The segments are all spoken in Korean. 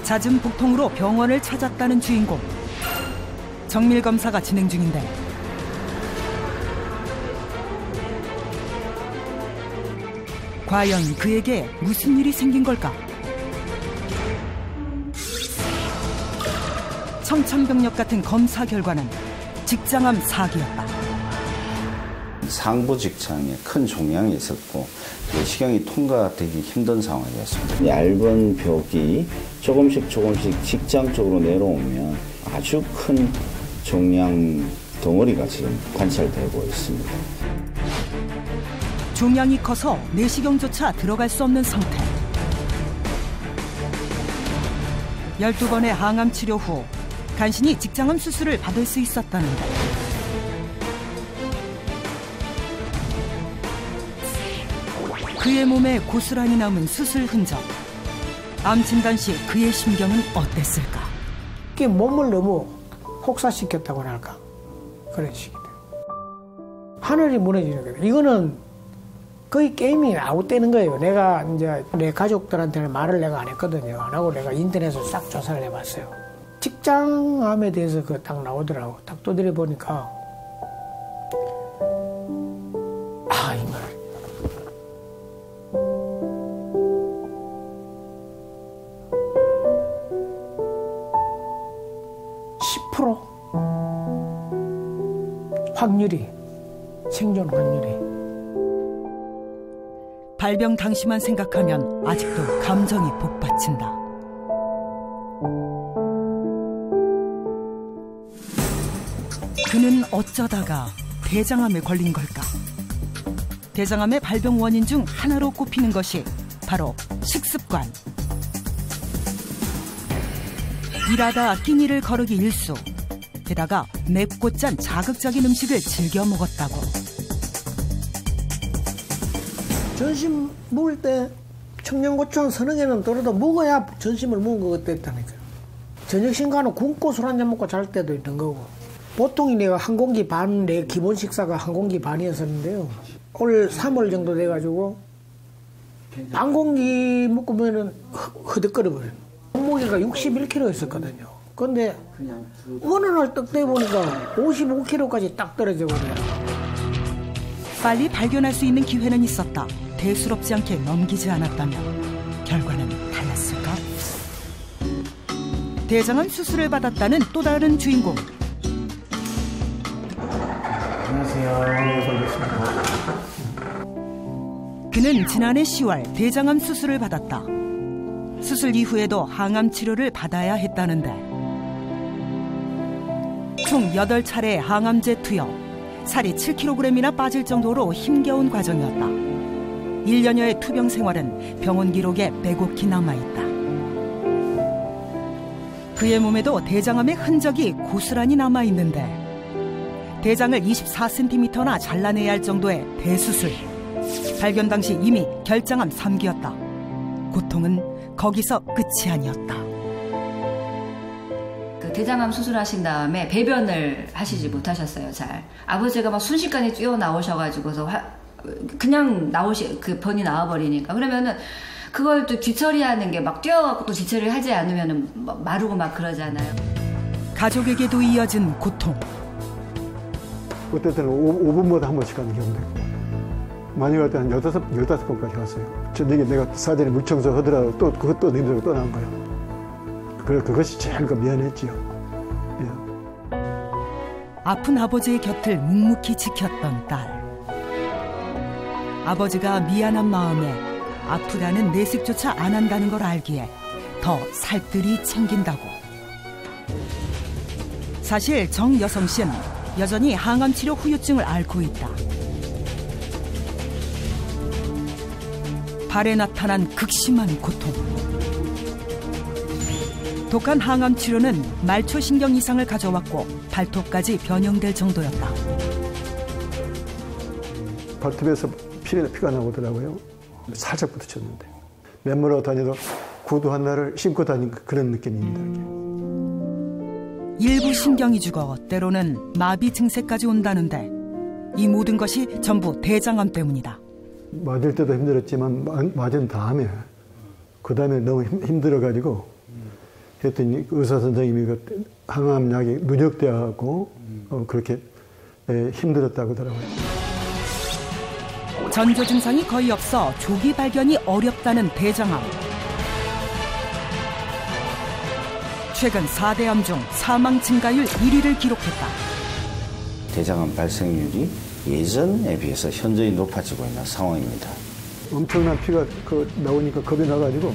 잦은 복통으로 병원을 찾았다는 주인공. 정밀 검사가 진행 중인데 과연 그에게 무슨 일이 생긴 걸까? 청천벽력 같은 검사 결과는 직장암 4기였다. 상부 직장에 큰 종양이 있었고 식용이 통과되기 힘든 상황이었습니다. 얇은 벽이 조금씩 직장 쪽으로 내려오면 아주 큰 종양 덩어리가 지금 관찰되고 있습니다. 종양이 커서 내시경조차 들어갈 수 없는 상태. 12번의 항암 치료 후 간신히 직장암 수술을 받을 수 있었다는데 그의 몸에 고스란히 남은 수술 흔적. 암 진단 시 그의 심경은 어땠을까? 이게 몸을 너무 혹사시켰다고나 할까? 그런 식이다. 하늘이 무너지는 거예요. 이거는 거의 게임이 아웃되는 거예요. 내가 이제 내 가족들한테는 말을 내가 안 했거든요. 안 하고 내가 인터넷에서 싹 조사를 해봤어요. 직장암에 대해서 그 딱 나오더라고. 딱 두드려 보니까 이 말. 확률이, 생존 확률이. 발병 당시만 생각하면 아직도 감정이 복받친다. 그는 어쩌다가 대장암에 걸린 걸까? 대장암의 발병 원인 중 하나로 꼽히는 것이 바로 식습관. 일하다 끼니를 거르기 일수. 게다가 맵고 짠 자극적인 음식을 즐겨 먹었다고. 전심 먹을 때 청양고추 한 서너 개는 떨어도 먹어야 전심을 먹은 것 같았다니까요. 저녁 신가는 굶고 술 한잔 먹고 잘 때도 있는 거고. 보통이 내가 한 공기 반, 내 기본 식사가 한 공기 반이었었는데요. 올 3월 정도 돼가지고 반 공기 먹으면은 허덕거려버려요. 몸무게가 61kg였었거든요. 근데 어느 날 떡 떼보니까 55kg까지 딱 떨어져 버려요. 빨리 발견할 수 있는 기회는 있었다. 대수롭지 않게 넘기지 않았다면 결과는 달랐을까? 대장암 수술을 받았다는 또 다른 주인공. 안녕하세요. 반갑습니다. 그는 지난해 10월 대장암 수술을 받았다. 수술 이후에도 항암 치료를 받아야 했다는데 총 8차례 항암제 투여, 살이 7kg이나 빠질 정도로 힘겨운 과정이었다. 1년여의 투병 생활은 병원 기록에 빼곡히 남아있다. 그의 몸에도 대장암의 흔적이 고스란히 남아있는데 대장을 24cm나 잘라내야 할 정도의 대수술. 발견 당시 이미 결장암 3기였다. 고통은 거기서 끝이 아니었다. 대장암 수술하신 다음에 배변을 하시지 못하셨어요. 잘. 아버지가 막 순식간에 뛰어 나오셔가지고서 그냥 그 변이 나와버리니까. 그러면은 그걸 또 뒤처리하는 게 막 뛰어갖고 또 뒤처리를 하지 않으면은 마르고 막 그러잖아요. 가족에게도 이어진 고통. 그때 때는 5분마다 한 번씩 가는 경우도 있고 많이 갈 때는 15번까지 갔어요. 저녁에 내가 사전에 물청소 하더라도 또 그것도 냄새가 또 나는 거예요. 그것이 제일 미안했지요. 예. 아픈 아버지의 곁을 묵묵히 지켰던 딸. 아버지가 미안한 마음에 아프다는 내색조차 안 한다는 걸 알기에 더 살뜰히 챙긴다고. 사실 정여성 씨는 여전히 항암 치료 후유증을 앓고 있다. 발에 나타난 극심한 고통. 독한 항암 치료는 말초신경 이상을 가져왔고 발톱까지 변형될 정도였다. 발톱에서 피가 나오더라고요. 살짝 부딪혔는데 맨물하고 다녀도 구두 하나를 신고 다니는 그런 느낌입니다. 일부 신경이 죽어 때로는 마비 증세까지 온다는데 이 모든 것이 전부 대장암 때문이다. 맞을 때도 힘들었지만 맞은 다음에 그 다음에 너무 힘들어가지고 했더니 의사 선생님이 그 항암약이 누적되어갖고 그렇게 힘들었다고 하더라고요. 전조 증상이 거의 없어 조기 발견이 어렵다는 대장암. 최근 4대암 중 사망 증가율 1위를 기록했다. 대장암 발생률이 예전에 비해서 현저히 높아지고 있는 상황입니다. 엄청난 피가 나오니까 겁이 나가지고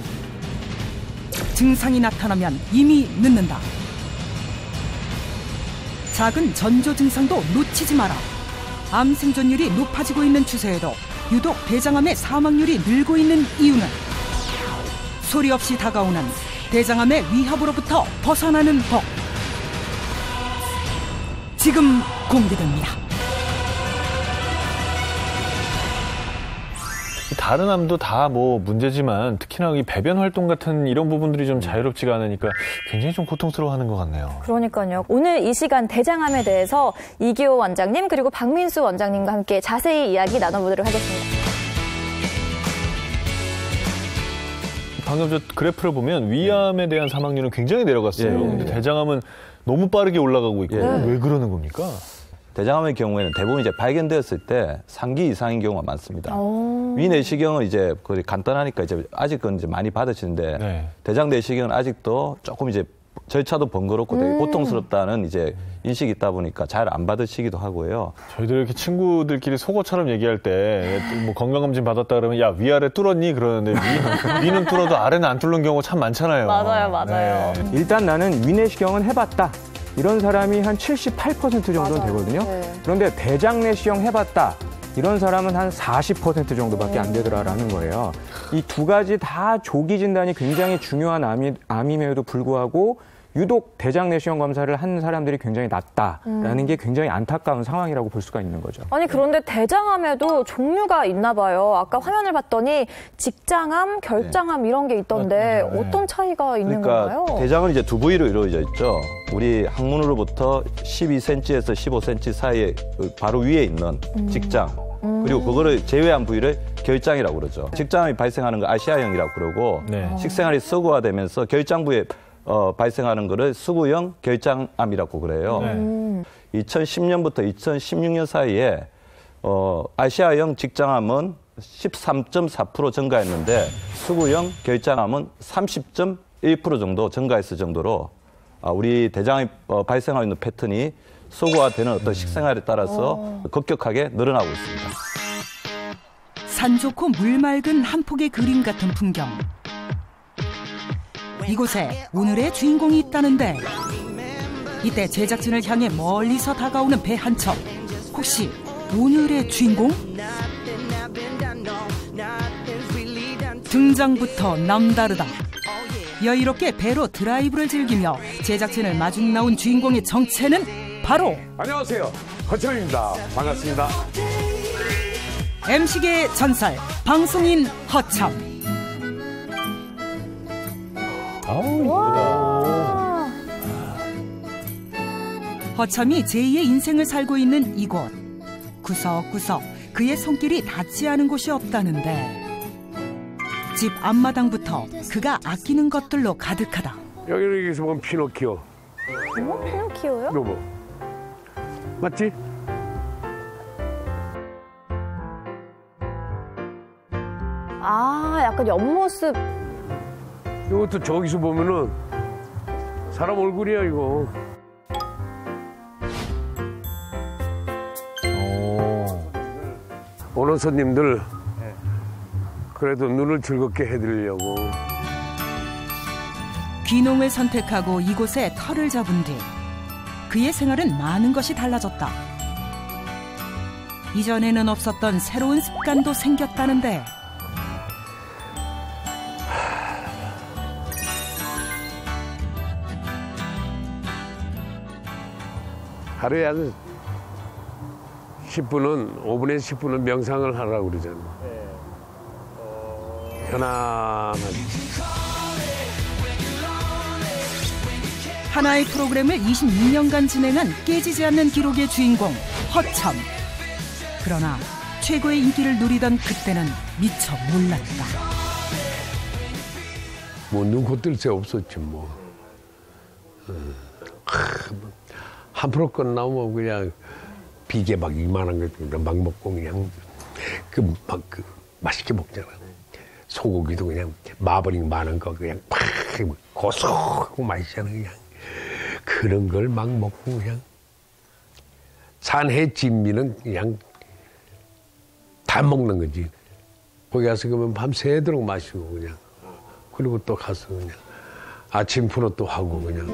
증상이 나타나면 이미 늦는다. 작은 전조 증상도 놓치지 마라. 암 생존율이 높아지고 있는 추세에도 유독 대장암의 사망률이 늘고 있는 이유는 소리 없이 다가오는 대장암의 위협으로부터 벗어나는 법. 지금 공개됩니다. 다른 암도 다 뭐 문제지만 특히나 이 배변 활동 같은 이런 부분들이 좀 자유롭지가 않으니까 굉장히 좀 고통스러워하는 것 같네요. 그러니까요. 오늘 이 시간 대장암에 대해서 이기호 원장님 그리고 박민수 원장님과 함께 자세히 이야기 나눠보도록 하겠습니다. 방금 저 그래프를 보면 위암에 대한 사망률은 굉장히 내려갔어요. 근데 대장암은 너무 빠르게 올라가고 있고 왜 그러는 겁니까? 대장암의 경우에는 대부분 이제 발견되었을 때 3기 이상인 경우가 많습니다. 위내시경은 이제 거의 간단하니까 이제 아직은 이제 많이 받으시는데 대장 내시경은 아직도 조금 이제 절차도 번거롭고 되게 고통스럽다는 이제 인식이 있다 보니까 잘 안 받으시기도 하고요. 저희들 이렇게 친구들끼리 속어처럼 얘기할 때 뭐 건강검진 받았다 그러면 야 위아래 뚫었니? 그러는데 위는 뚫어도 아래는 안 뚫는 경우 참 많잖아요. 맞아요. 네. 일단 나는 위내시경은 해봤다. 이런 사람이 한 78% 정도는 되거든요. 그런데 대장 내시경 해봤다. 이런 사람은 한 40% 정도밖에 안 되더라라는 거예요. 이 두 가지 다 조기 진단이 굉장히 중요한 암임에도 불구하고 유독 대장 내시경 검사를 한 사람들이 굉장히 낮다라는 게 굉장히 안타까운 상황이라고 볼 수가 있는 거죠. 아니 그런데 대장암에도 종류가 있나 봐요. 아까 화면을 봤더니 직장암, 결장암 이런 게 있던데 어떤 차이가 있는 건가요? 대장은 이제 두 부위로 이루어져 있죠. 우리 항문으로부터 12cm에서 15cm 사이에 바로 위에 있는 직장. 그리고 그거를 제외한 부위를 결장이라고 그러죠. 직장암이 발생하는 거 아시아형이라고 그러고 식생활이 서구화되면서 결장 부위에 발생하는 거를 수구형 결장암이라고 그래요. 2010년부터 2016년 사이에 아시아형 직장암은 13.4% 증가했는데 수구형 결장암은 30.1% 정도 증가했을 정도로 우리 대장암이 발생하고 있는 패턴이 서구화되는 어떤 식생활에 따라서 급격하게 늘어나고 있습니다. 산 좋고 물 맑은 한 폭의 그림 같은 풍경. 이곳에 오늘의 주인공이 있다는데 이때 제작진을 향해 멀리서 다가오는 배 한 척. 혹시 오늘의 주인공? 등장부터 남다르다. 여유롭게 배로 드라이브를 즐기며 제작진을 마중 나온 주인공의 정체는 바로 안녕하세요. 허참입니다. 반갑습니다. MC계의 전설 방송인 허참. 허참이 제2의 인생을 살고 있는 이곳. 구석구석 그의 손길이 닿지 않은 곳이 없다는데 집 앞마당부터 그가 아끼는 것들로 가득하다. 여기서 보면 피노키오. 피노키오요? 여보. 맞지? 약간 옆모습. 이것도 저기서 보면은 사람 얼굴이야 이거. 오는 손님들 그래도 눈을 즐겁게 해드리려고. 귀농을 선택하고 이곳에 터를 잡은 뒤 그의 생활은 많은 것이 달라졌다. 이전에는 없었던 새로운 습관도 생겼다는데 하루에 한 10분은, 5분에서 10분은 명상을 하라고 그러잖아. 편안하게. 하나의 프로그램을 26년간 진행한 깨지지 않는 기록의 주인공 허참. 그러나 최고의 인기를 누리던 그때는 미처 몰랐다. 뭐 눈코 뜰 새 없었지 뭐. 한 프로 끝나면 그냥 비계 막 이만한 거 막 먹고 그냥 그 맛있게 먹잖아. 소고기도 그냥 마블링 많은 거 그냥 팍 고소하고 맛있잖아 그냥. 그런 걸 막 먹고 그냥 산해 진미는 그냥 다 먹는 거지. 거기 가서 그러면 밤새도록 마시고 그냥. 그리고 또 가서 그냥 아침 프로 또 하고 그냥.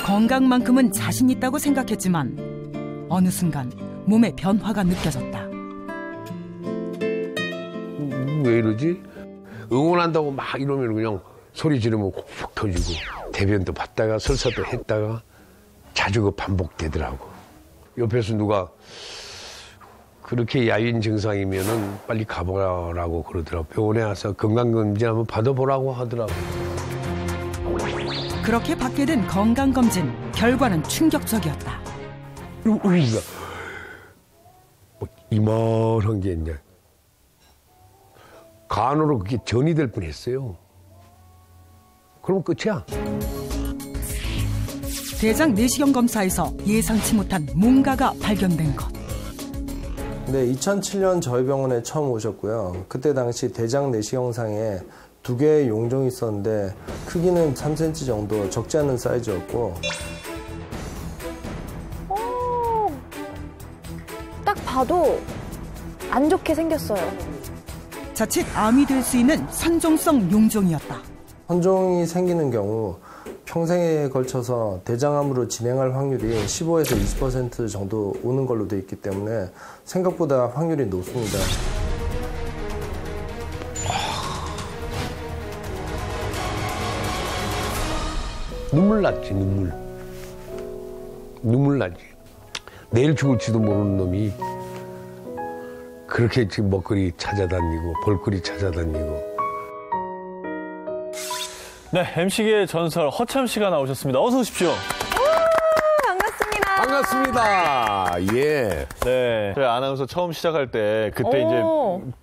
건강만큼은 자신 있다고 생각했지만 어느 순간 몸에 변화가 느껴졌다. 왜 이러지? 응원한다고 막 이러면 그냥 소리 지르면 콕콕 터지고 대변도 받다가 설사도 했다가 자주 그 반복되더라고. 옆에서 누가 그렇게 야윈 증상이면은 빨리 가보라고 그러더라고. 병원에 와서 건강검진 한번 받아보라고 하더라고. 그렇게 받게 된 건강검진 결과는 충격적이었다. 뭐 이만한 게 이제 간으로 그게 전이 될 뻔했어요. 그럼 끝이야. 대장 내시경 검사에서 예상치 못한 뭔가가 발견된 것. 네, 2007년 저희 병원에 처음 오셨고요. 그때 당시 대장 내시경상에 2개의 용종이 있었는데 크기는 3cm 정도 적지 않은 사이즈였고. 딱 봐도 안 좋게 생겼어요. 자칫 암이 될 수 있는 선종성 용종이었다. 선종이 생기는 경우 평생에 걸쳐서 대장암으로 진행할 확률이 15에서 20% 정도 오는 걸로 돼 있기 때문에 생각보다 확률이 높습니다. 눈물 났지, 눈물 나지. 내일 죽을지도 모르는 놈이 그렇게 지금 먹거리 찾아다니고 볼거리 찾아다니고. 네, MC계의 전설 허참 씨가 나오셨습니다. 어서 오십시오. 반갑습니다. 반갑습니다. 예. 네. 저희 아나운서 처음 시작할 때 그때 이제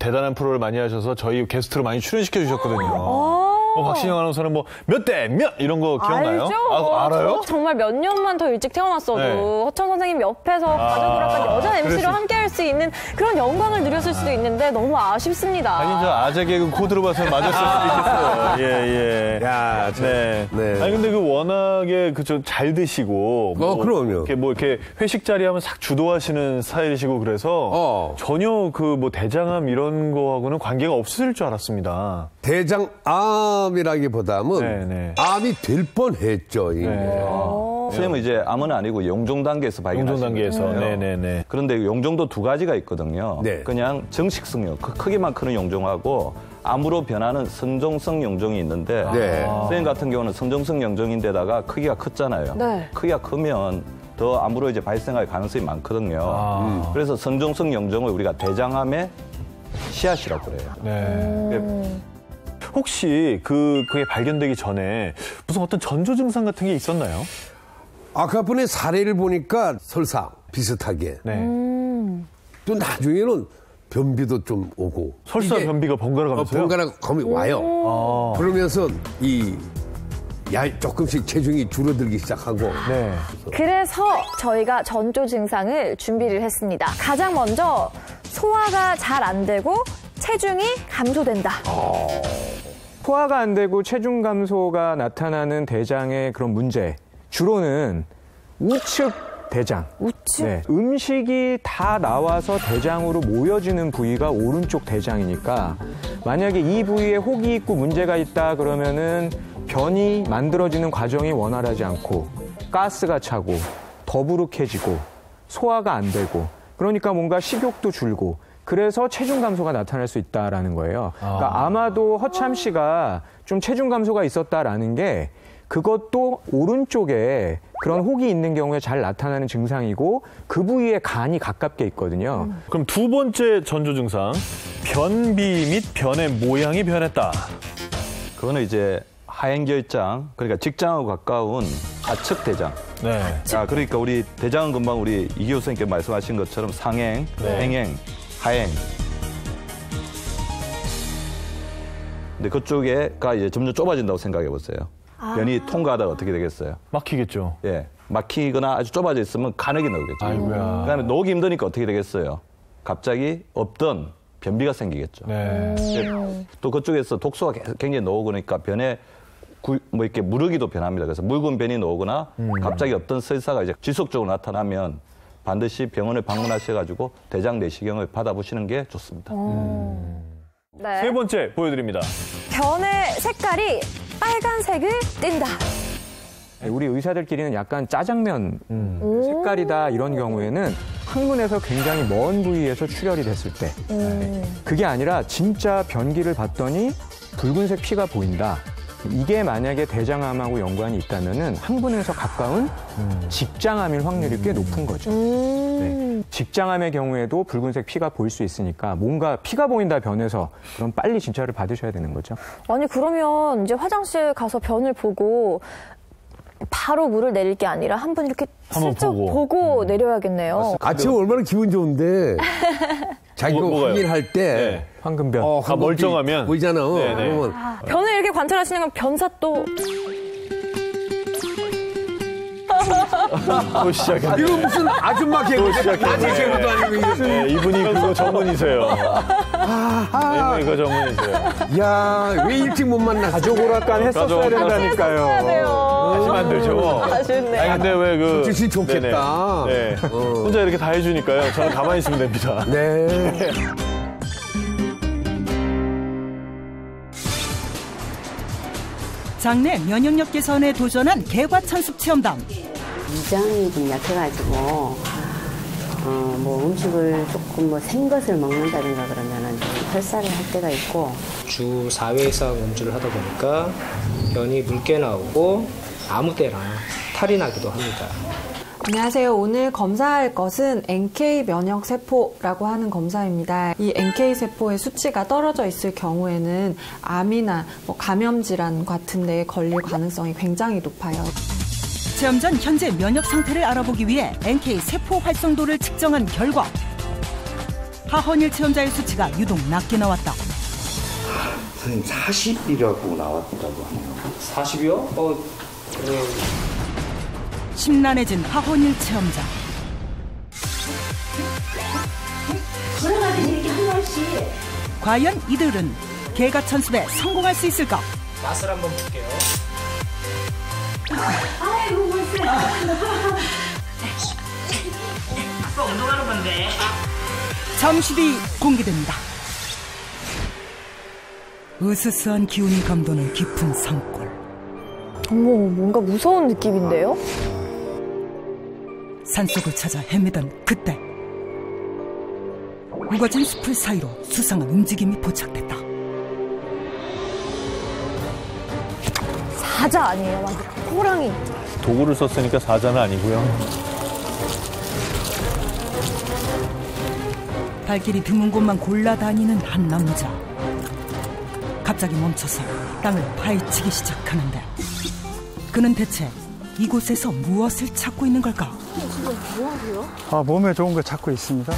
대단한 프로를 많이 하셔서 저희 게스트로 많이 출연시켜 주셨거든요. 박신영 아나운서는 뭐 몇 대 몇 이런 거 기억나요? 알죠. 알아요? 정말 몇 년만 더 일찍 태어났어도 네. 허천 선생님 옆에서 가족으로까지 여자 MC로 함께할 수 있는 그런 영광을 누렸을 수도 있는데 너무 아쉽습니다. 아니 저 아재 개그 코드로 봐서 맞았을 수도 있겠어요. 예. 야, 네. 네. 아니 근데 그 워낙에 그저 잘 드시고 그럼요. 이렇게 회식 자리 하면 싹 주도하시는 스타일이시고 그래서 전혀 그 뭐 대장암 이런 거하고는 관계가 없을 줄 알았습니다. 대장암이라기보다는 암이 될 뻔했죠. 이게. 선생님은 이제 암은 아니고 용종 단계에서 발견하신 거예요. 네네네. 그런데 용종도 2가지가 있거든요. 네. 그냥 정식성 크기만 크는 용종하고 암으로 변하는 선종성 용종이 있는데 선생님 같은 경우는 선종성 용종인데다가 크기가 컸잖아요. 네. 크기가 크면 더 암으로 이제 발생할 가능성이 많거든요. 그래서 선종성 용종을 우리가 대장암의 씨앗이라고 그래요. 네. 혹시 그게 발견되기 전에 무슨 어떤 전조 증상 같은 게 있었나요? 아까 분의 사례를 보니까 설사 비슷하게. 네. 또 나중에는 변비도 좀 오고. 설사 변비가 번갈아 가면서요? 번갈아 가면 와요. 그러면서 조금씩 체중이 줄어들기 시작하고. 네. 그래서 저희가 전조 증상을 준비를 했습니다. 가장 먼저 소화가 잘 안 되고 체중이 감소된다. 소화가 안 되고 체중 감소가 나타나는 대장의 그런 문제. 주로는 우측 대장. 우측? 네, 음식이 다 나와서 대장으로 모여지는 부위가 오른쪽 대장이니까 만약에 이 부위에 혹이 있고 문제가 있다 그러면은 변이 만들어지는 과정이 원활하지 않고 가스가 차고 더부룩해지고 소화가 안 되고 그러니까 뭔가 식욕도 줄고 그래서 체중 감소가 나타날 수 있다라는 거예요. 그러니까 아마도 허참 씨가 좀 체중 감소가 있었다라는 게 그것도 오른쪽에 그런 혹이 있는 경우에 잘 나타나는 증상이고 그 부위에 간이 가깝게 있거든요. 그럼 두 번째 전조 증상, 변비 및 변의 모양이 변했다. 그거는 이제 하행결장, 그러니까 직장하고 가까운 좌측 대장. 네. 자, 그러니까 우리 대장은 금방 우리 이기호 선생님께 말씀하신 것처럼 상행, 행행, 하행. 근데 그쪽에가 이제 점점 좁아진다고 생각해 보세요. 변이 통과하다가 어떻게 되겠어요? 막히겠죠. 예. 막히거나 아주 좁아져 있으면 간혹이 나오겠죠. 아이고야. 그다음에 나오기 힘드니까 어떻게 되겠어요? 갑자기 없던 변비가 생기겠죠. 네. 또 그쪽에서 독소가 굉장히 나오고 그러니까 변에 뭐 이렇게 무르기도 변합니다. 그래서 묽은 변이 나오거나 갑자기 없던 설사가 이제 지속적으로 나타나면 반드시 병원을 방문하셔가지고 대장 내시경을 받아보시는 게 좋습니다. 네. 세 번째 보여드립니다. 변의 색깔이 빨간색을 띈다. 우리 의사들끼리는 약간 짜장면 색깔이다 이런 경우에는 항문에서 굉장히 먼 부위에서 출혈이 됐을 때 그게 아니라 진짜 변기를 봤더니 붉은색 피가 보인다. 이게 만약에 대장암하고 연관이 있다면은 항문에서 가까운 직장암일 확률이 꽤 높은 거죠. 네. 직장암의 경우에도 붉은색 피가 보일 수 있으니까 뭔가 피가 보인다 변해서 그럼 빨리 진찰을 받으셔야 되는 거죠. 아니 그러면 이제 화장실 가서 변을 보고 바로 물을 내릴 게 아니라 한번 이렇게 슬쩍 보고 내려야겠네요. 아침에 얼마나 기분 좋은데 자기가 확인할 때 네. 황금변. 멀쩡하면 보이잖아. 그러면 변을 이렇게 관찰하시는 건 변사 또 또 시작했네. 이거 무슨 아줌마 개그 아재 개그도 아니고 네, 이분이 그거 전문이세요. 이분이 그거 전문이세요. 야, 왜 일찍 못 만났어? 가족 오락관 했었어야 된다니까요. 하시면 안 되죠. 아쉽네. 아니 근데 왜 그 솔직히 좋겠다. 네. 혼자 이렇게 다 해주니까요. 저는 가만히 있으면 됩니다. 네. 장내 면역력 개선에 도전한 개과천숙 체험단. 위장이 좀 약해가지고 뭐 음식을 조금 뭐 생것을 먹는다든가 그러면은 좀 설사를 할 때가 있고 주 4회 이상 음주를 하다 보니까 변이 묽게 나오고 아무 때나 탈이 나기도 합니다. 안녕하세요. 오늘 검사할 것은 NK 면역 세포라고 하는 검사입니다. 이 NK 세포의 수치가 떨어져 있을 경우에는 암이나 뭐 감염 질환 같은 데에 걸릴 가능성이 굉장히 높아요. 체험 전 현재 면역 상태를 알아보기 위해 NK 세포 활성도를 측정한 결과 하헌일 체험자의 수치가 유독 낮게 나왔다. 선생님 40이라고 나왔다고 하네요. 40이요? 네. 심란해진 하헌일 체험자. 걸어가듯이 이렇게 한 번씩. 과연 이들은 개과천숙에 성공할 수 있을까? 맛을 한번 볼게요. 아이고 벌써. 아빠 운동하는 건데. 잠시 뒤 공개됩니다. 으스스한 기운이 감도는 깊은 산골. 어머, 뭔가 무서운 느낌인데요? 산속을 찾아 헤매던 그때 우거진 숲을 사이로 수상한 움직임이 포착됐다. 사자 아니에요? 막 호랑이. 도구를 썼으니까 사자는 아니고요. 발길이 드문 곳만 골라다니는 한 남자. 갑자기 멈춰서 땅을 파헤치기 시작하는데 그는 대체 이곳에서 무엇을 찾고 있는 걸까? 몸에 좋은 거 찾고 있습니다.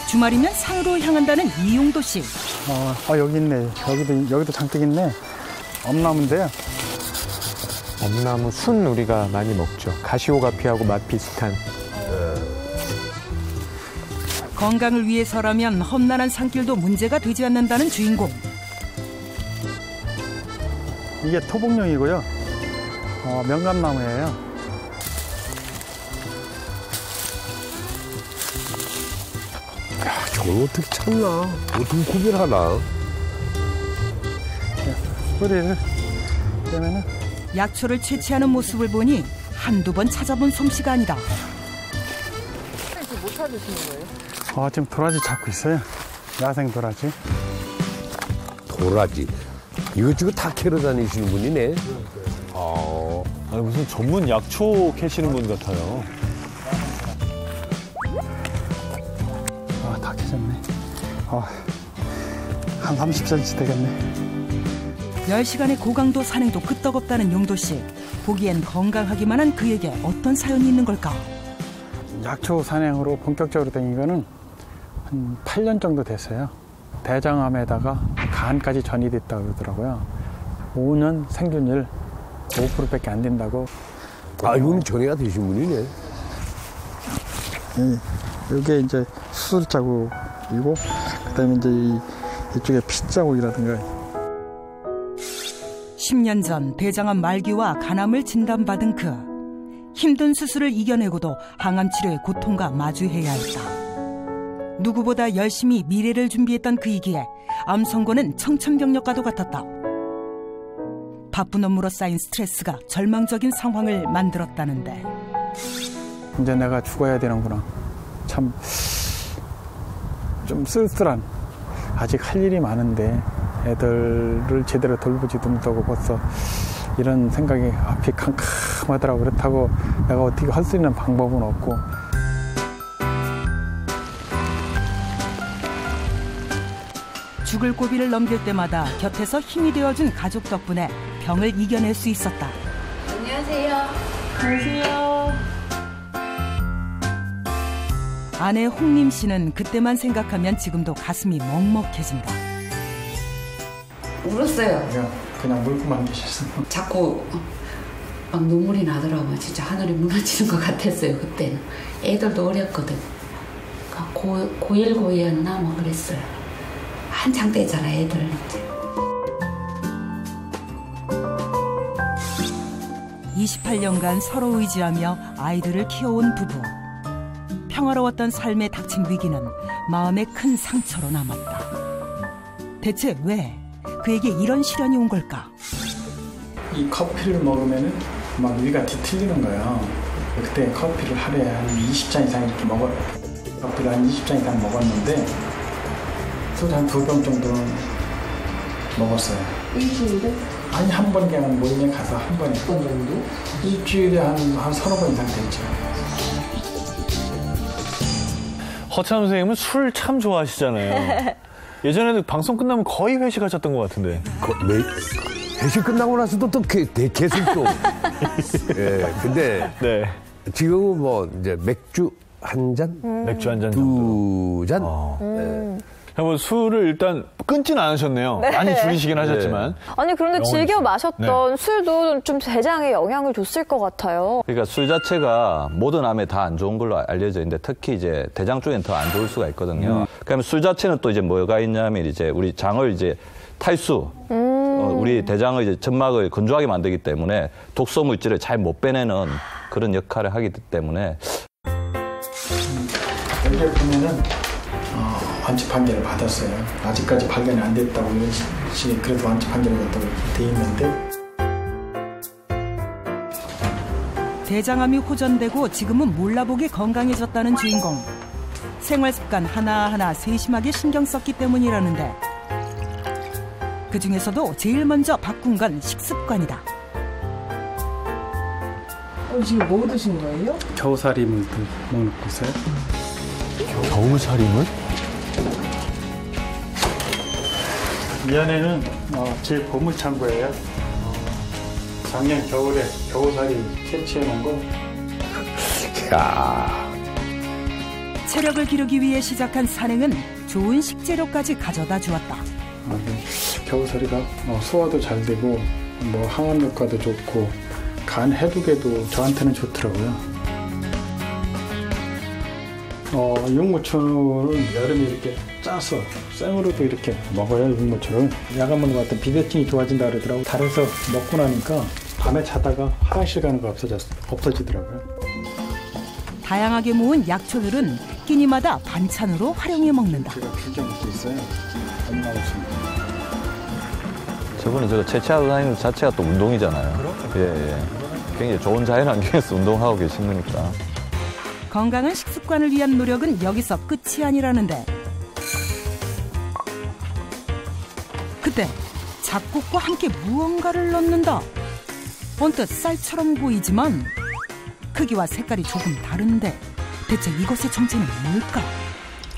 주말이면 산으로 향한다는 이용도 씨. 여기 있네. 여기도 잔뜩 있네. 엄나무인데요. 엄나무 순 우리가 많이 먹죠. 가시오가피하고 맛 비슷한. 건강을 위해서라면 험난한 산길도 문제가 되지 않는다는 주인공. 이게 토복령이고요. 명감나무예요. 저걸 어떻게 찾나? 어떻게 구별하나? 뿌리를 떼면은 약초를 채취하는 모습을 보니 한두 번 찾아본 솜씨가 아니다. 못 찾으시는 거예요? 지금 도라지 찾고 있어요. 야생 도라지. 도라지. 이것저것 다 캐러 다니시는 분이네. 아니, 무슨 전문 약초 캐시는 분 같아요. 다 캐졌네. 한 30cm 되겠네. 10시간의 고강도 산행도 끄떡없다는 용도 씨. 보기엔 건강하기만 한 그에게 어떤 사연이 있는 걸까? 약초 산행으로 본격적으로 다닌 거는 한 8년 정도 됐어요. 대장암에다가 간까지 전이 됐다고 그러더라고요. 5년 생존율 5%밖에 안 된다고. 아, 이건 전이가 되신 분이네. 예, 이게 이제 수술 자국이고, 그다음에 이제 이쪽에 피 자국이라든가. 10년 전 대장암 말기와 간암을 진단받은 그. 힘든 수술을 이겨내고도 항암 치료의 고통과 마주해야 했다. 누구보다 열심히 미래를 준비했던 그이기에 암 선고는 청천벽력과도 같았다. 바쁜 업무로 쌓인 스트레스가 절망적인 상황을 만들었다는데. 이제 내가 죽어야 되는구나. 참 좀 쓸쓸한. 아직 할 일이 많은데 애들을 제대로 돌보지도 못하고 벌써 이런 생각이 앞이 캄캄하더라고. 그렇다고 내가 어떻게 할 수 있는 방법은 없고. 죽을 고비를 넘길 때마다 곁에서 힘이 되어준 가족 덕분에 병을 이겨낼 수 있었다. 안녕하세요. 안녕하세요. 아내 홍림 씨는 그때만 생각하면 지금도 가슴이 먹먹해진다. 울었어요. 그냥 물고만 계셨어요. 자꾸 막 눈물이 나더라고요. 진짜 하늘이 무너지는 것 같았어요. 그때는. 애들도 어렸거든. 고1, 고2였나 뭐 그랬어요. 한창 때잖아, 애들 이제. 28년간 서로 의지하며 아이들을 키워온 부부. 평화로웠던 삶에 닥친 위기는 마음에 큰 상처로 남았다. 대체 왜 그에게 이런 시련이 온 걸까? 이 커피를 먹으면은 막 위가 뒤틀리는 거예요. 그때 커피를 하루에 한 20잔 이상 이렇게 커피를 한 20잔 이상 먹었는데 소주 한 2병 정도는 먹었어요. 일주일에? 아니, 한 번 그냥 모임에 가서 한 번에. 몇 번 정도? 일주일에 한 서너 번 이상 되죠. 허참 선생님은 술 참 좋아하시잖아요. 예전에는 방송 끝나면 거의 회식하셨던 것 같은데. 회식 끝나고 나서도 또 계속 또. 예, 근데 네. 지금은 뭐 이제 맥주 한 잔? 맥주 한 잔 정도. 2잔? 뭐 술을 일단 끊지는 않으셨네요. 네. 많이 줄이시긴 하셨지만. 아니 그런데 즐겨 마셨던 네. 술도 좀 대장에 영향을 줬을 것 같아요. 그러니까 술 자체가 모든 암에 다 안 좋은 걸로 알려져 있는데 특히 이제 대장 쪽엔 더 안 좋을 수가 있거든요. 그러면 술 자체는 또 이제 뭐가 있냐면 이제 우리 장을 이제 탈수, 우리 대장의 이제 점막을 건조하게 만들기 때문에 독소 물질을 잘 못 빼내는 그런 역할을 하기 때문에. 여기에 보면은 완치 판결을 받았어요. 아직까지 발견이 안 됐다고 이런 식의 그래도 완치 판결이 됐다고 돼 있는데. 대장암이 호전되고 지금은 몰라보게 건강해졌다는 주인공. 생활습관 하나하나 세심하게 신경 썼기 때문이라는데 그중에서도 제일 먼저 바꾼 건 식습관이다. 지금 뭐 드신 거예요? 겨우살이물 먹고 있어요. 겨우살이물? 이 안에는 제 보물창고예요. 작년 겨울에 겨우살이 채취해 놓은 거. 야. 체력을 기르기 위해 시작한 산행은 좋은 식재료까지 가져다 주었다. 겨우살이가 소화도 잘 되고 뭐 항암 효과도 좋고 간 해독에도 저한테는 좋더라고요. 육무초를 여름에 이렇게 짜서 생으로도 이렇게 먹어요. 육무초를 야간 먹는 것 같은 비대증이 좋아진다 그러더라고. 달에서 먹고 나니까 밤에 자다가 화장실 가는 거 없어지더라고요. 다양하게 모은 약초들은 끼니마다 반찬으로 활용해 먹는다. 제가 즐겨 먹고 있어요. 엄마 없습니다. 저분은 저거 채취하고 다니는 것 자체가 또 운동이잖아요. 예. 굉장히 좋은 자연 환경에서 운동하고 계신 거니까. 건강한 식습관을 위한 노력은 여기서 끝이 아니라는데 그때 잡곡과 함께 무언가를 넣는다. 언뜻 쌀처럼 보이지만 크기와 색깔이 조금 다른데 대체 이것의 정체는 뭘까?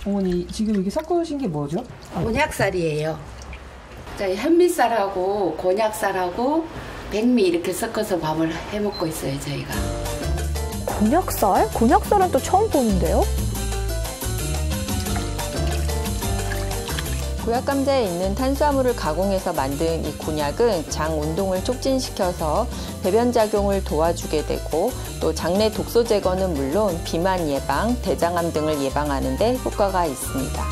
어머니 지금 이게 섞으신 게 뭐죠? 곤약살이에요. 현미쌀하고 곤약쌀하고 백미 이렇게 섞어서 밥을 해 먹고 있어요, 저희가. 곤약쌀? 곤약쌀은 또 처음 보는데요? 곤약 감자에 있는 탄수화물을 가공해서 만든 이 곤약은 장 운동을 촉진시켜서 배변 작용을 도와주게 되고 또 장내 독소 제거는 물론 비만 예방, 대장암 등을 예방하는 데 효과가 있습니다.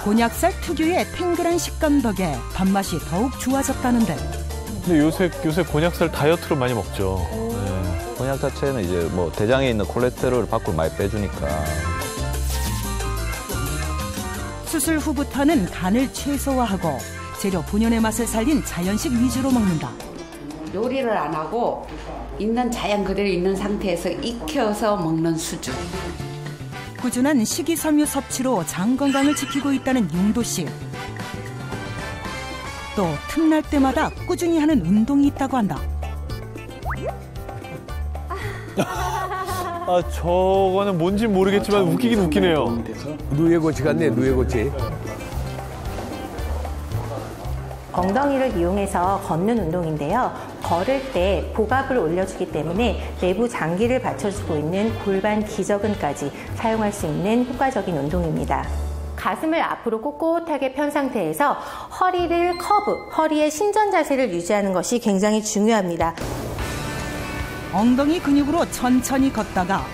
곤약쌀 특유의 탱글한 식감 덕에 밥맛이 더욱 좋아졌다는데. 근데 요새 곤약쌀 다이어트로 많이 먹죠. 네. 곤약 자체는 이제 뭐 대장에 있는 콜레스테롤을 밖으로 많이 빼주니까. 수술 후부터는 간을 최소화하고 재료 본연의 맛을 살린 자연식 위주로 먹는다. 요리를 안 하고 있는 자연 그대로 있는 상태에서 익혀서 먹는 수준. 꾸준한 식이섬유 섭취로 장 건강을 지키고 있다는 용도 씨. 또 틈날 때마다 꾸준히 하는 운동이 있다고 한다. 아, 저거는 뭔지 모르겠지만 웃기긴 웃기네요. 누에고치 같네, 누에고치. 엉덩이를 이용해서 걷는 운동인데요. 걸을 때 복압을 올려주기 때문에 내부 장기를 받쳐주고 있는 골반 기저근까지 사용할 수 있는 효과적인 운동입니다. 가슴을 앞으로 꼿꼿하게 편 상태에서 허리를 허리의 신전 자세를 유지하는 것이 굉장히 중요합니다. 엉덩이 근육으로 천천히 걷다가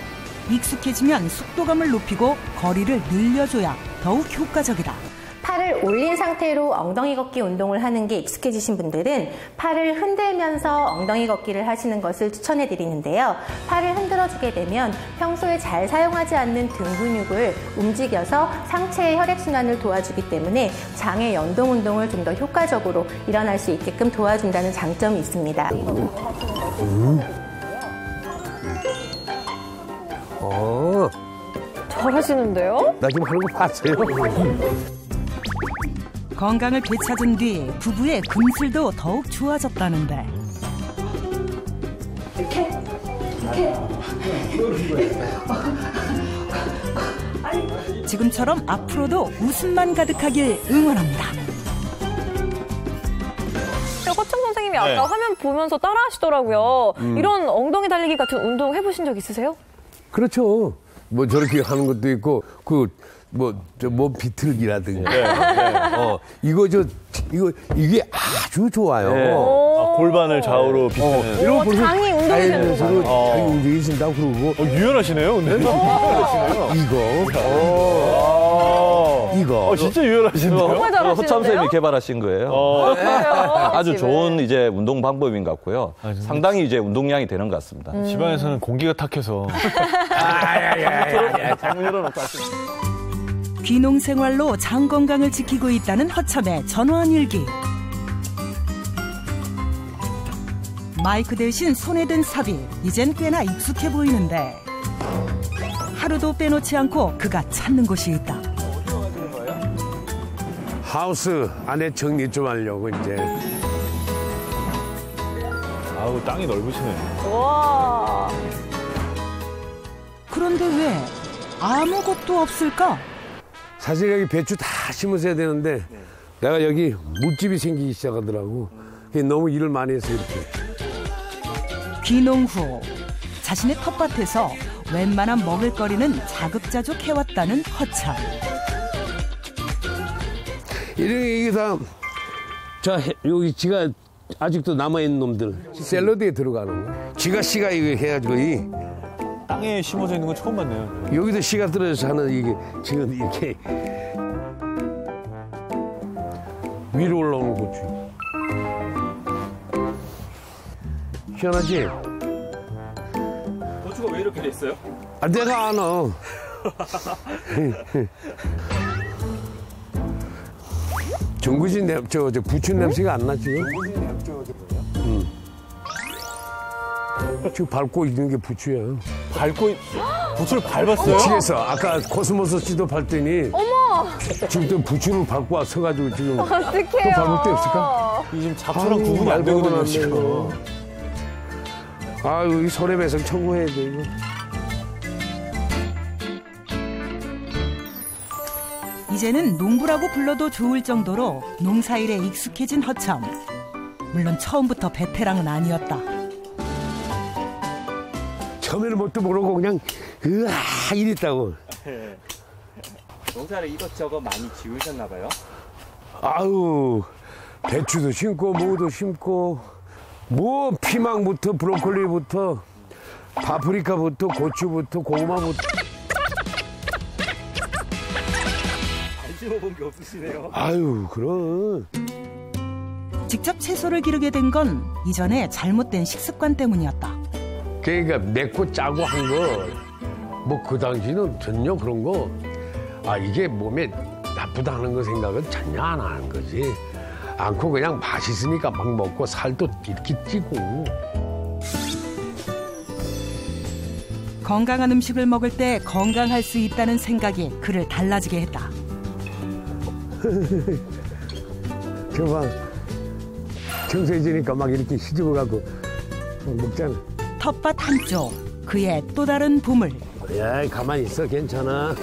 익숙해지면 속도감을 높이고 거리를 늘려줘야 더욱 효과적이다. 팔을 올린 상태로 엉덩이 걷기 운동을 하는 게 익숙해지신 분들은 팔을 흔들면서 엉덩이 걷기를 하시는 것을 추천해 드리는데요. 팔을 흔들어주게 되면 평소에 잘 사용하지 않는 등 근육을 움직여서 상체의 혈액순환을 도와주기 때문에 장의 연동 운동을 좀 더 효과적으로 일어날 수 있게끔 도와준다는 장점이 있습니다. 잘하시는데요? 나 지금 하는 거 봤어요. 건강을 되찾은 뒤 부부의 금슬도 더욱 좋아졌다는데. 지금처럼 앞으로도 웃음만 가득하길 응원합니다. 허청 선생님이 아까 네. 화면 보면서 따라하시더라고요. 이런 엉덩이 달리기 같은 운동 해보신 적 있으세요? 그렇죠. 뭐 저렇게 하는 것도 있고, 몸 비틀기라든가. 이게 아주 좋아요. 네. 골반을 좌우로 비트는. 이런 거 장이 운동이 되는 자연스러워 장이 움직이신다고 그러고. 유연하시네요, 근데. 이거. 진짜 유연하시네요. 정말 잘하시는데요? 허참 쌤이 개발하신 거예요. 아주 좋은 이제 운동 방법인 것 같고요. 상당히 이제 운동량이 되는 것 같습니다. 집안에서는 공기가 탁해서. 창문 열어놓고 귀농 생활로 장 건강을 지키고 있다는 허참의 전화한 일기. 마이크 대신 손에 든 삽입, 이젠 꽤나 익숙해 보이는데 하루도 빼놓지 않고 그가 찾는 곳이 있다. 하우스 안에 정리 좀 하려고 이제. 아우, 땅이 넓으시네. 와. 그런데 왜 아무것도 없을까? 사실 여기 배추 다 심으셔야 되는데 내가 여기 물집이 생기기 시작하더라고. 너무 일을 많이 해서 이렇게. 귀농 후 자신의 텃밭에서 웬만한 먹을거리는 자급자족 해왔다는 허참. 이게 다, 여기 지가 아직도 남아있는 놈들. 샐러드에 들어가는 거. 지가 씨가 이거 해가지고, 땅에 심어져 있는 건 처음 봤네요. 여기도 씨가 떨어져서 하는 이게 지금 이렇게 위로 올라오는 고추. 시원하지? 고추가 왜 이렇게 돼 있어요? 내가 아나. 전구진 부추 냄새가 안 나지? 지금 밟고 있는 게 부추야. 부추를 밟았어요? 집에서 아까 코스모스 씨도 밟더니. 어머! 지금 또 부추를 밟고 와서가지고 지금. 어떡해요. 또 밟을 데 없을까? 이 지금 잡초랑 구분이 안 되거든요, 지금. 아유, 이 손해배상 청구해야 돼, 이거. 이제는 농부라고 불러도 좋을 정도로 농사일에 익숙해진 허참. 물론 처음부터 베테랑은 아니었다. 처음에는 뭣도 모르고 그냥 이랬다고. 농사를 이것저것 많이 지으셨나 봐요? 아우, 배추도 심고 무도 심고 뭐 피망부터 브로콜리부터 파프리카부터 고추부터 고구마부터. 안 심어본 게 없으시네요. 아유, 그럼. 직접 채소를 기르게 된 건 이전에 잘못된 식습관 때문이었다. 그러니까 맵고 짜고 한 거 뭐 그 당시는 전혀 그런 거 이게 몸에 나쁘다 하는 거 생각은 전혀 안 하는 거지. 않고 그냥 맛있으니까 막 먹고 살도 이렇게 찌고. 건강한 음식을 먹을 때 건강할 수 있다는 생각이 그를 달라지게 했다. 저봐 청소해지니까 막 이렇게 시집어가고 먹잖아. 텃밭 한쪽, 그의 또 다른 보물. 야, 가만히 있어, 괜찮아.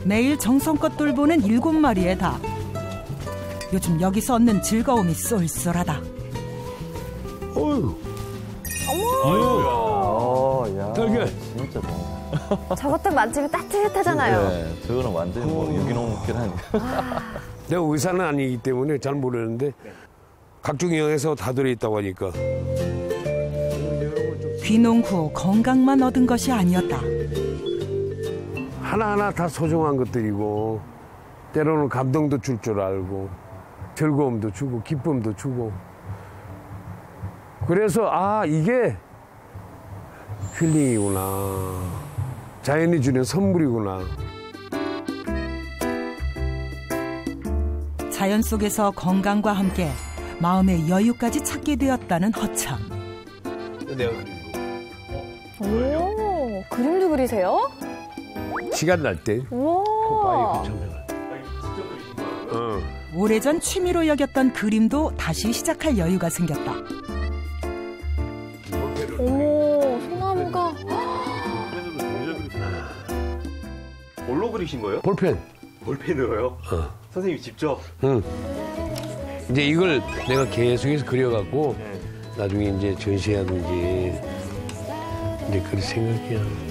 매일 정성껏 돌보는 7마리의 닭. 요즘 여기서 얻는 즐거움이 쏠쏠하다. 어휴. 야, 되게 진짜 좋아. 저것도 만지면 따뜻하잖아요. 네, 저거는 완전히 뭐 유기농 먹긴 하니까. 내가 의사는 아니기 때문에 잘 모르는데 각종 영양소가 다 들어있다고 하니까. 귀농 후 건강만 얻은 것이 아니었다. 하나하나 다 소중한 것들이고 때로는 감동도 줄 줄 알고 즐거움도 주고 기쁨도 주고. 그래서 이게 힐링이구나. 자연이 주는 선물이구나. 자연 속에서 건강과 함께 마음의 여유까지 찾게 되었다는 허참. 내가 그린 거. 오, 그림도 그리세요? 시간 날 때. 우와. 오래전 취미로 여겼던 그림도 다시 시작할 여유가 생겼다. 어머, 소나무가. 뭘로 그리신 거예요? 볼펜. 볼펜으로요? 선생님이 직접? 응. 이제 이걸 내가 계속해서 그려갖고 나중에 이제 전시하든지 이제 그럴 생각이야.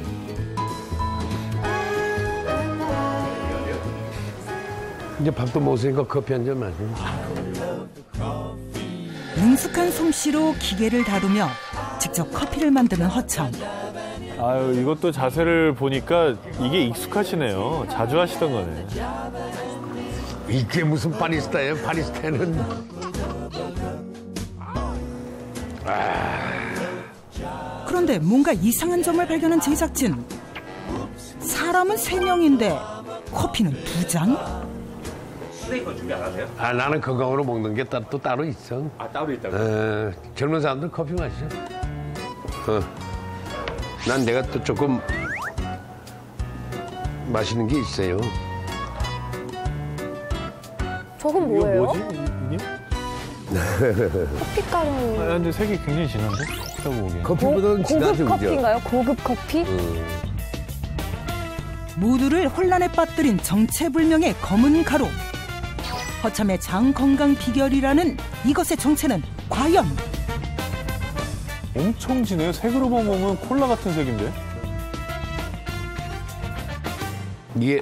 이제 밥도 먹었으니까 커피 한 잔 마셔. 능숙한 솜씨로 기계를 다루며 직접 커피를 만드는 허참. 아유, 이것도 자세를 보니까 이게 익숙하시네요. 자주 하시던 거네. 이게 무슨 바리스타예요? 바리스타는. 그런데 뭔가 이상한 점을 발견한 제작진. 사람은 3명인데 커피는 2잔? 선생님 건 준비 안 하세요? 나는 건강으로 먹는 게 또 따로 있어. 따로 있다고요? 젊은 사람들 커피 마시죠. 난 내가 또 조금 마시는 게 있어요. 저건 뭐예요? 이거 뭐지? 이게? 커피가루. 근데 색이 굉장히 진한데? 커피라고 보기엔. 커피보다는 진하죠, 고급 커피인가요? 고급 커피? 모두를 혼란에 빠뜨린 정체불명의 검은 가루. 허참의 장 건강 비결이라는 이것의 정체는 과연? 엄청 진해요. 색으로 보면 콜라 같은 색인데? 이게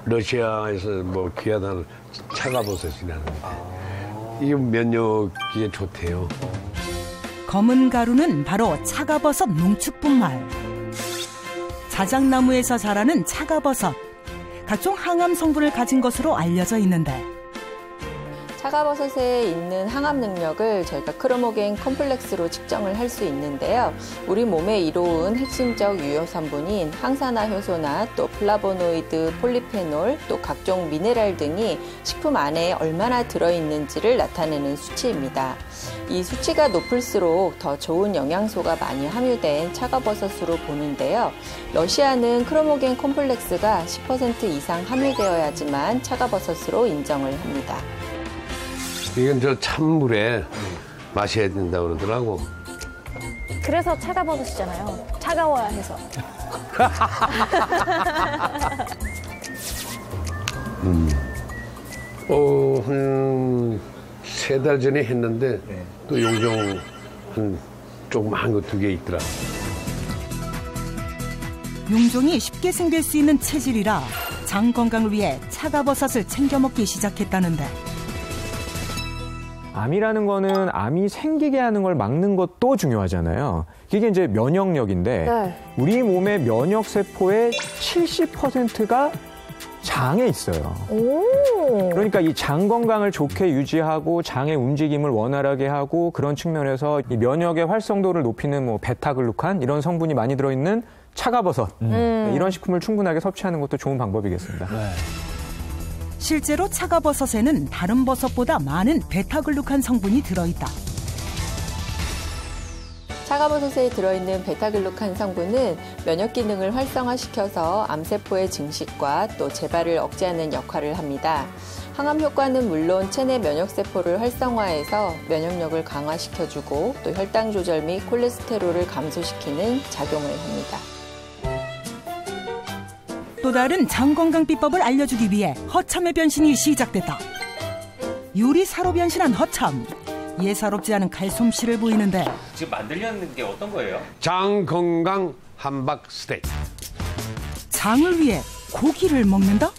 러시아에서 뭐 귀하다는 차가버섯이라는 이게 면역에 좋대요. 검은 가루는 바로 차가버섯 농축분말. 자작나무에서 자라는 차가버섯. 각종 항암 성분을 가진 것으로 알려져 있는데 차가버섯에 있는 항암 능력을 저희가 크로모겐 컴플렉스로 측정을 할 수 있는데요. 우리 몸에 이로운 핵심적 유효 성분인 항산화 효소나 또 플라보노이드, 폴리페놀, 또 각종 미네랄 등이 식품 안에 얼마나 들어있는지를 나타내는 수치입니다. 이 수치가 높을수록 더 좋은 영양소가 많이 함유된 차가버섯으로 보는데요. 러시아는 크로모겐 컴플렉스가 10% 이상 함유되어야지만 차가버섯으로 인정을 합니다. 이건 저 찬물에 마셔야 된다고 그러더라고. 그래서 차가버섯이잖아요. 차가워야 해서. 한 3달 전에 했는데 또 용종 한 조그마한 거 2개 있더라. 용종이 쉽게 생길 수 있는 체질이라 장 건강을 위해 차가버섯을 챙겨 먹기 시작했다는데. 암이라는 거는 암이 생기게 하는 걸 막는 것도 중요하잖아요. 이게 이제 면역력인데 네. 우리 몸의 면역 세포의 70%가 장에 있어요. 그러니까 이 장 건강을 좋게 유지하고 장의 움직임을 원활하게 하고 그런 측면에서 이 면역의 활성도를 높이는 뭐 베타글루칸 이런 성분이 많이 들어있는 차가버섯 이런 식품을 충분하게 섭취하는 것도 좋은 방법이겠습니다. 네. 실제로 차가버섯에는 다른 버섯보다 많은 베타글루칸 성분이 들어있다. 차가버섯에 들어있는 베타글루칸 성분은 면역 기능을 활성화시켜서 암세포의 증식과 또 재발을 억제하는 역할을 합니다. 항암 효과는 물론 체내 면역세포를 활성화해서 면역력을 강화시켜주고 또 혈당 조절 및 콜레스테롤을 감소시키는 작용을 합니다. 또 다른 장 건강 비법을 알려주기 위해 허참의 변신이 시작됐다. 요리사로 변신한 허참. 예사롭지 않은 칼솜씨를 보이는데 지금 만들려는 게 어떤 거예요? 장 건강 함박 스테이크. 장을 위해 고기를 먹는다?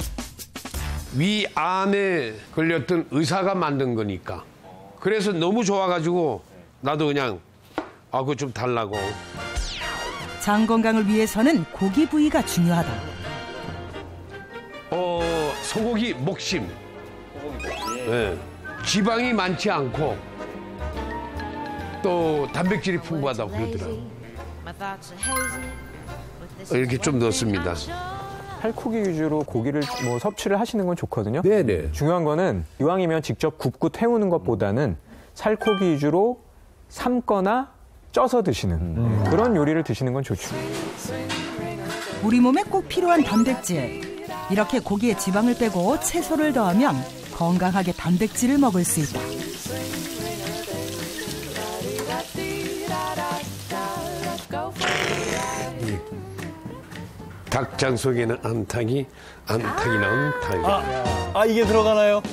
위 안에 걸렸던 의사가 만든 거니까. 그래서 너무 좋아가지고 나도 그냥 그거 좀 달라고. 장 건강을 위해서는 고기 부위가 중요하다. 소고기 목심. 네. 지방이 많지 않고 또 단백질이 풍부하다고 그러더라고요. 이렇게 좀 넣습니다. 살코기 위주로 고기를 뭐 섭취를 하시는 건 좋거든요. 네네. 중요한 거는 이왕이면 직접 굽고 태우는 것보다는 살코기 위주로 삶거나 쪄서 드시는 그런 요리를 드시는 건 좋죠. 우리 몸에 꼭 필요한 단백질. 이렇게 고기에 지방을 빼고 채소를 더하면 건강하게 단백질을 먹을 수 있다. 닭장 속에는 안탕이, 안탕이 나온 탕이. 이게 들어가나요?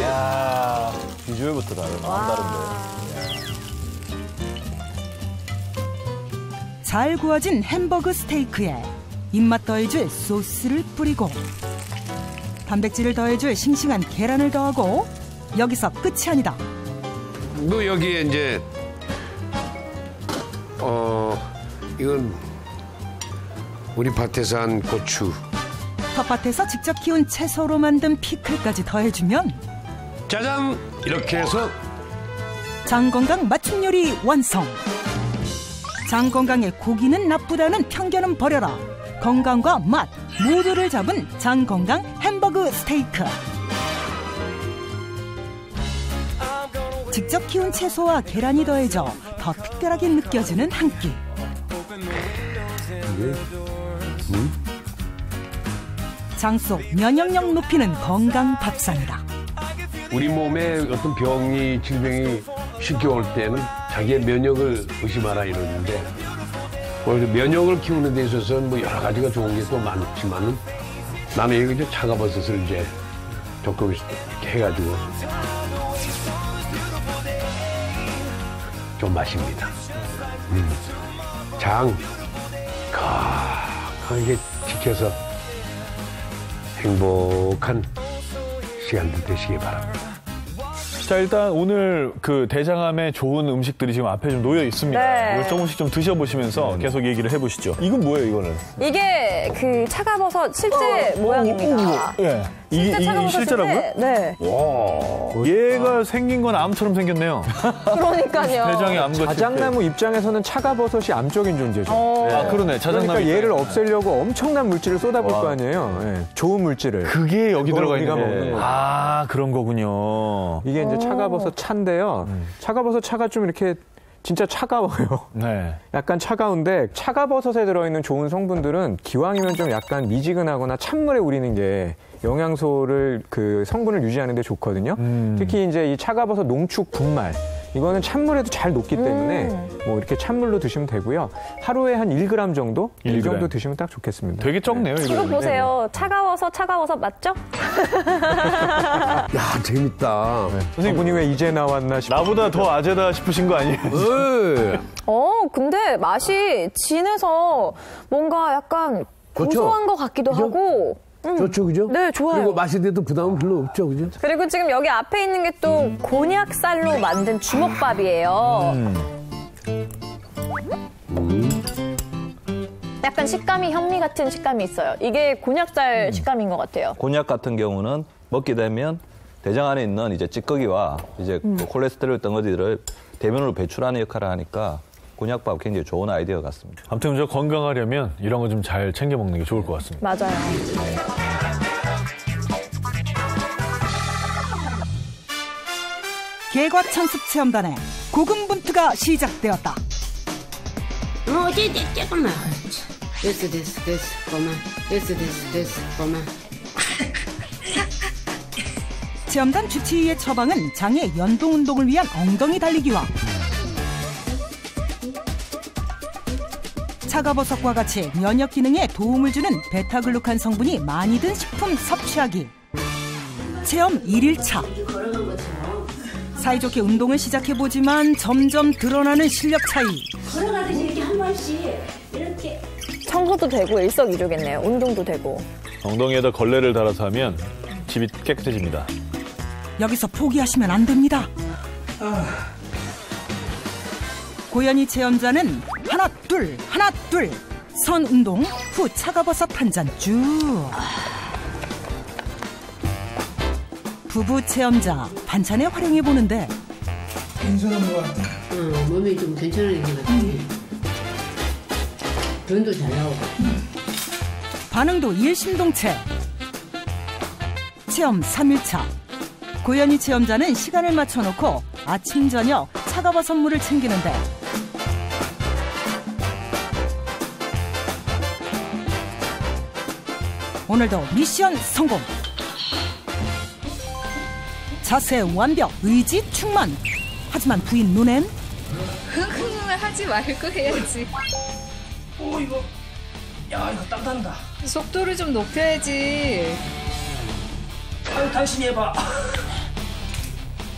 이야, 비주얼부터 다른데. 잘 구워진 햄버거 스테이크에 입맛 더해줄 소스를 뿌리고 단백질을 더해줄 싱싱한 계란을 더하고 여기서 끝이 아니다. 또 여기에 이제 이건 우리 밭에서 한 고추. 텃밭에서 직접 키운 채소로 만든 피클까지 더해주면 짜잔! 이렇게 해서 장 건강 맞춤 요리 완성. 장 건강에 고기는 나쁘다는 편견은 버려라. 건강과 맛 모두를 잡은 장 건강 햄버거 스테이크. 직접 키운 채소와 계란이 더해져 더 특별하게 느껴지는 한 끼. 장 속 면역력 높이는 건강 밥상이다. 우리 몸에 어떤 질병이 쉽게 올 때는 자기의 면역을 의심하라 이러는데 면역을 키우는 데 있어서는 뭐 여러 가지가 좋은 게 또 많지만은 나는 여기 차가버섯을 이제 조금 이렇게 해가지고 좀 마십니다. 장 강하게 지켜서 행복한 시간들 되시기 바랍니다. 자, 일단 오늘 그 대장암에 좋은 음식들이 지금 앞에 좀 놓여 있습니다. 네. 이걸 조금씩 좀 드셔보시면서 계속 얘기를 해보시죠. 이건 뭐예요, 이거는? 이게 그 차가버섯 실제 모양입니다. 예. 이게 실제라고요? 네. 와. 얘가 생긴 건 암처럼 생겼네요. 그러니까요. 대장의 암같이. 자작나무 입장에서는 차가버섯이 암적인 존재죠. 그러네. 자작나무. 그러니까 얘를 없애려고 엄청난 물질을 쏟아볼 거 아니에요. 네. 좋은 물질을. 그게 여기 들어가 있는 우리가 먹는 거예요. 그런 거군요. 이게 이제 차가버섯 차인데요. 차가버섯 차가 좀 이렇게 진짜 차가워요. 네. 약간 차가운데 차가버섯에 들어있는 좋은 성분들은 기왕이면 좀 약간 미지근하거나 찬물에 우리는 게 영양소를 그 성분을 유지하는 데 좋거든요. 특히 이제 이 차가버섯 농축 분말 이거는 찬물에도 잘 녹기 때문에 뭐 이렇게 찬물로 드시면 되고요. 하루에 한 1g 정도? 1g 정도 드시면 딱 좋겠습니다. 되게 적네요, 이거. 이거 보세요. 차가워서 맞죠? 야, 재밌다. 선생님, 분이 왜 이제 나왔나 싶어요. 나보다 더 아재다 싶으신 거 아니에요? 근데 맛이 진해서 뭔가 약간 고소한 것 같기도 하고. 좋죠, 그죠? 네, 좋아요. 그리고 맛에 대해도 부담은 별로 없죠, 그죠? 그리고 지금 여기 앞에 있는 게 또 곤약쌀로 만든 주먹밥이에요. 약간 식감이 현미 같은 식감이 있어요. 이게 곤약쌀 식감인 것 같아요. 곤약 같은 경우는 먹게 되면 대장 안에 있는 이제 찌꺼기와 이제 콜레스테롤 덩어리들을 대변으로 배출하는 역할을 하니까 곤약밥 굉장히 좋은 아이디어 같습니다. 아무튼 저 건강하려면 이런 거 좀 잘 챙겨 먹는 게 좋을 것 같습니다. 맞아요. 개과천습 체험단의 고군분투가 시작되었다. 조금만. 됐어. 그만. 됐어. 그만. 체험단 주치의의 처방은 장의 연동 운동을 위한 엉덩이 달리기와 차가버섯과 같이 면역 기능에 도움을 주는 베타글루칸 성분이 많이 든 식품 섭취하기. 체험 1일차. 사이좋게 운동을 시작해보지만 점점 드러나는 실력 차이. 걸어가듯이 이렇게 한 번씩 이렇게. 청소도 되고 일석이조겠네요. 운동도 되고. 엉덩이에다 걸레를 달아서 하면 집이 깨끗해집니다. 여기서 포기하시면 안 됩니다. 고현희 체험자는 하나 둘 선 운동 후 차가버섯 한 잔 쭉. 부부 체험자 반찬에 활용해 보는데 괜찮은 것 같아. 몸이 좀 괜찮은 것 같아. 돈도 잘 나오고. 반응도 일심동체. 체험 3일차. 고현희 체험자는 시간을 맞춰놓고 아침 저녁 차가버섯물을 챙기는데 오늘도 미션 성공. 자세 완벽, 의지 충만. 하지만 부인 눈엔 흥흥을 하지 말고 해야지. 이거 이거 땀난다. 속도를 좀 높여야지. 당신이 해봐.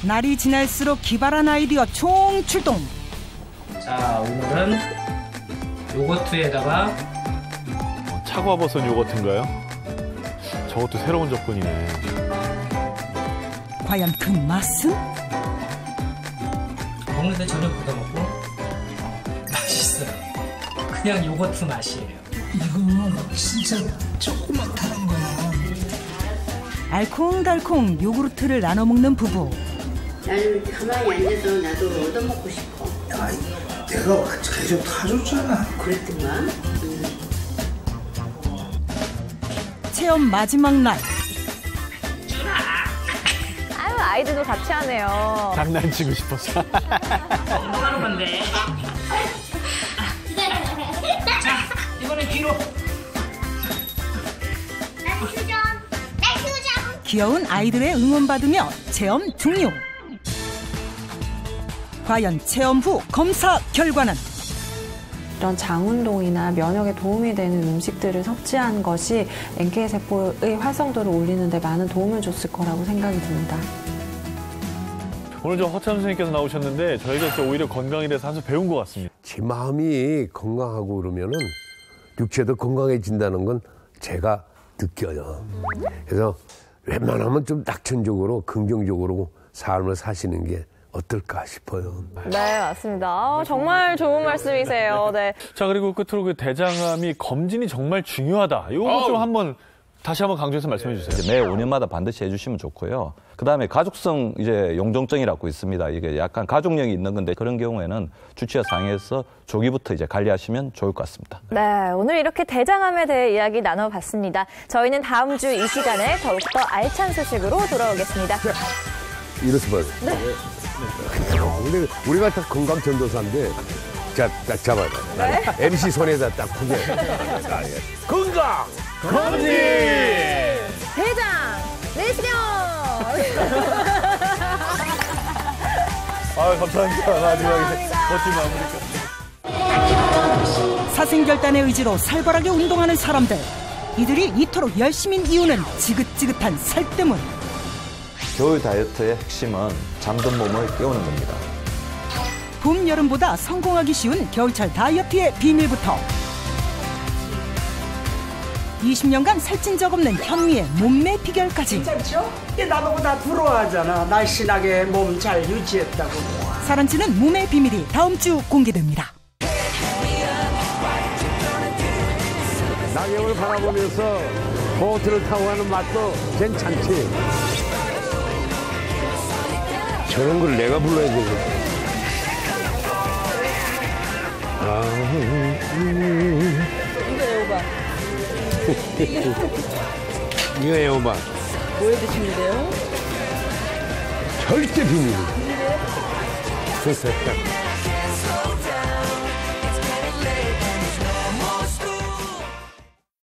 날이 지날수록 기발한 아이디어 총출동. 자, 오늘은 요거트에다가 차가버섯 요거트인가요? 저것도 새로운 접근이네. 과연 그 맛은? 먹는데 전혀 부담 없고 맛있어요. 그냥 요거트 맛이에요. 이거 진짜 조금만 타는 거야. 알콩달콩 요구르트를 나눠 먹는 부부. 나는 가만히 앉아서 나도 얻어먹고 싶어. 내가 계속 타줬잖아. 그랬던가? 체험 마지막 날. 아유, 아이들도 같이 하네요. 장난치고 싶었어. 하는 건데. 자, 이번엔 뒤로. 귀여운 아이들의 응원받으며 체험 종료. 과연 체험 후 검사 결과는? 이런 장운동이나 면역에 도움이 되는 음식들을 섭취한 것이 NK세포의 활성도를 올리는 데 많은 도움을 줬을 거라고 생각이 듭니다. 오늘 저 허참 선생님께서 나오셨는데 저희가 진짜 오히려 건강에 대해서 한 수 배운 것 같습니다. 제 마음이 건강하고 그러면은 육체도 건강해진다는 건 제가 느껴요. 그래서 웬만하면 좀 낙천적으로 긍정적으로 삶을 사시는 게 어떨까 싶어요. 네, 맞습니다. 정말 좋은 말씀이세요. 네. 자, 그리고 끝으로 그 대장암이 검진이 정말 중요하다. 이거 좀 다시 한번 강조해서 말씀해 주세요. 매 5년마다 반드시 해주시면 좋고요. 그다음에 가족성 이제 용종증이라고 있습니다. 이게 약간 가족력이 있는 건데 그런 경우에는 주치의 상에서 조기부터 이제 관리하시면 좋을 것 같습니다. 네, 오늘 이렇게 대장암에 대해 이야기 나눠봤습니다. 저희는 다음 주 이 시간에 더욱더 알찬 소식으로 돌아오겠습니다. 이래서 봐요. 네. 근데 우리가 딱 건강 전도사인데, 자, 딱 잡아요. 네. MC 손에다 딱 pu게. 건강! 검진! 대장 내시경! 감사합니다. 마지막에 멋진 마무리까지. 사생결단의 의지로 살벌하게 운동하는 사람들. 이들이 이토록 열심인 이유는 지긋지긋한 살 때문. 겨울 다이어트의 핵심은 잠든 몸을 깨우는 겁니다. 봄, 여름보다 성공하기 쉬운 겨울철 다이어트의 비밀부터 20년간 살찐 적 없는 현미의 몸매 비결까지. 괜찮죠? 나보다 부러워하잖아. 날씬하게 몸 잘 유지했다고. 살안찌는 몸의 비밀이 다음 주 공개됩니다. 낙엽을 바라보면서 보트를 타고 가는 맛도 괜찮지. 저런 걸 내가 불러야 되거든. 이거 애호박. 뭐 해 드시는데요? 절대 비밀이야.